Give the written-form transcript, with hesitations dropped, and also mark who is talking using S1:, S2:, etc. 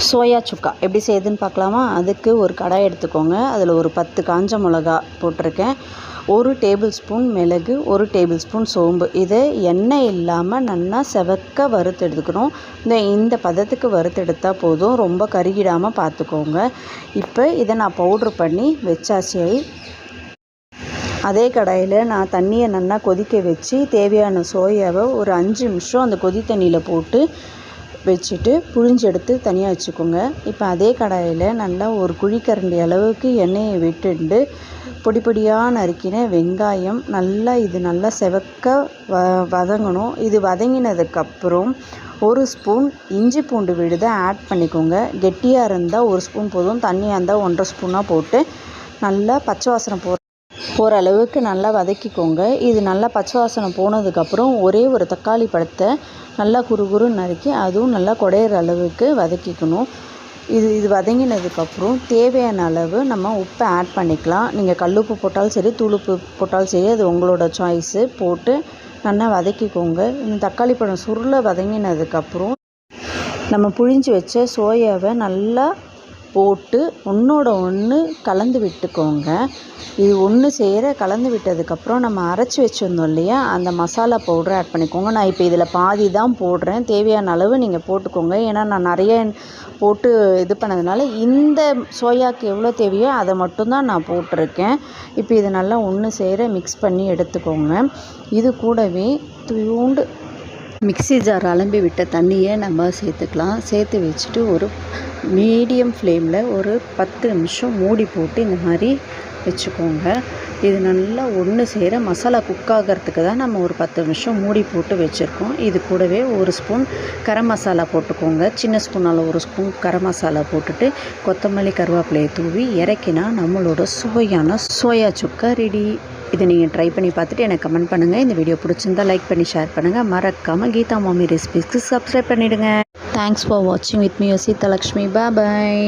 S1: Soya சுக்கா எப்படி செய்யுதுன்னு பார்க்கலாமா? அதுக்கு ஒரு கடாய் எடுத்துக்கோங்க. அதில் ஒரு 10 காஞ்ச மிளகா போட்டிருக்கேன். 1 டேபிள் ஸ்பூன் மிளகு, 1 டேபிள் ஸ்பூன் சோம்பு. இதை எண்ணெய் இல்லாமல் நல்லா செவக்க வறுத்து எடுத்துக்கணும். இந்த பதத்துக்கு வறுத்தெடுத்தால் போதும், ரொம்ப கருகிடாமல் பார்த்துக்கோங்க. இப்போ இதை நான் பவுட்ரு பண்ணி வச்சாச்சு. அதே கடாயில் நான் தண்ணியை நல்லா கொதிக்க வச்சு தேவையான சோயாவை ஒரு 5 நிமிஷம் அந்த கொதி தண்ணியில் போட்டு வச்சுட்டு புழிஞ்சு எடுத்து தனியாக வச்சுக்கோங்க. இப்போ அதே கடாயில் நல்லா ஒரு குழிக்கரண்டி அளவுக்கு எண்ணெயை விட்டுண்டு பொடி பொடியாக நறுக்கின வெங்காயம் நல்லா செவக்க வதங்கணும். இது வதங்கினதுக்கப்புறம் 1 ஸ்பூன் இஞ்சி பூண்டு விழுதை ஆட் பண்ணிக்கோங்க. கெட்டியாக இருந்தால் 1 ஸ்பூன் போதும், தண்ணியாக இருந்தால் 1.5 ஸ்பூனாக போட்டு நல்லா பச்சை வாசனை போகிற அளவுக்கு நல்லா வதக்கிக்கோங்க. இது நல்லா பச்சை வாசனை போனதுக்கப்புறம் ஒரே ஒரு தக்காளி பழத்தை நல்லா குறுகுறுன்னு நறுக்கி அதுவும் நல்லா குடையிற அளவுக்கு வதக்கிக்கணும். இது வதங்கினதுக்கப்புறம் தேவையான அளவு நம்ம உப்பை ஆட் பண்ணிக்கலாம். நீங்கள் கல்லுப்பு போட்டாலும் சரி, தூளுப்பு போட்டாலும் சரி, அது உங்களோட சாய்ஸு. போட்டு நல்லா வதக்கிக்கோங்க. இந்த தக்காளி பழம் சுருளை வதங்கினதுக்கப்புறம் நம்ம புழிஞ்சு வச்ச சோயாவை நல்லா போட்டு ஒன்றோட ஒன்று கலந்து விட்டுக்கோங்க. இது ஒன்று சேர கலந்து விட்டதுக்கப்புறம் நம்ம அரைச்சி வச்சுருந்தோம் இல்லையா, அந்த மசாலா பவுடரை ஆட் பண்ணிக்கோங்க. நான் இப்போ இதில் பாதி தான் போடுறேன், தேவையான அளவு நீங்கள் போட்டுக்கோங்க. ஏன்னா நான் நிறைய போட்டு இது பண்ணதுனால இந்த சோயாவுக்கு எவ்வளோ தேவையோ அதை மட்டும்தான் நான் போட்டிருக்கேன். இப்போ இதை நல்லா ஒன்று சேர மிக்ஸ் பண்ணி எடுத்துக்கோங்க. இது கூடவே தூண்டு மிக்ஸி ஜார் அலம்பி விட்ட தண்ணியை நம்ம சேர்த்துக்கலாம். சேர்த்து வச்சுட்டு ஒரு மீடியம் ஃப்ளேமில் ஒரு 10 நிமிஷம் மூடி போட்டு இந்த மாதிரி வச்சுக்கோங்க. இது நல்லா ஒன்று சேர மசாலா குக் ஆகிறதுக்கு தான் நம்ம ஒரு 10 நிமிஷம் மூடி போட்டு வச்சுருக்கோம். இது கூடவே 1 ஸ்பூன் கரம் மசாலா போட்டுக்கோங்க. சின்ன ஸ்பூனால் 1 ஸ்பூன் கரம் மசாலா போட்டுட்டு கொத்தமல்லி கருவேப்பிலையை தூவி இறக்கினா நம்மளோட சுவையான சோயா சுக்கா ரெடி. இதை நீங்கள் ட்ரை பண்ணி பார்த்துட்டு எனக்கு கமெண்ட் பண்ணுங்கள். இந்த வீடியோ பிடிச்சிருந்தால் லைக் பண்ணி ஷேர் பண்ணுங்கள். மறக்காமல் கீதா மாமி ரெசிபீஸ்க்கு சப்ஸ்கிரைப் பண்ணிவிடுங்க. தேங்க்ஸ் ஃபார் வாட்சிங் with me Seetha Lakshmi. Bye.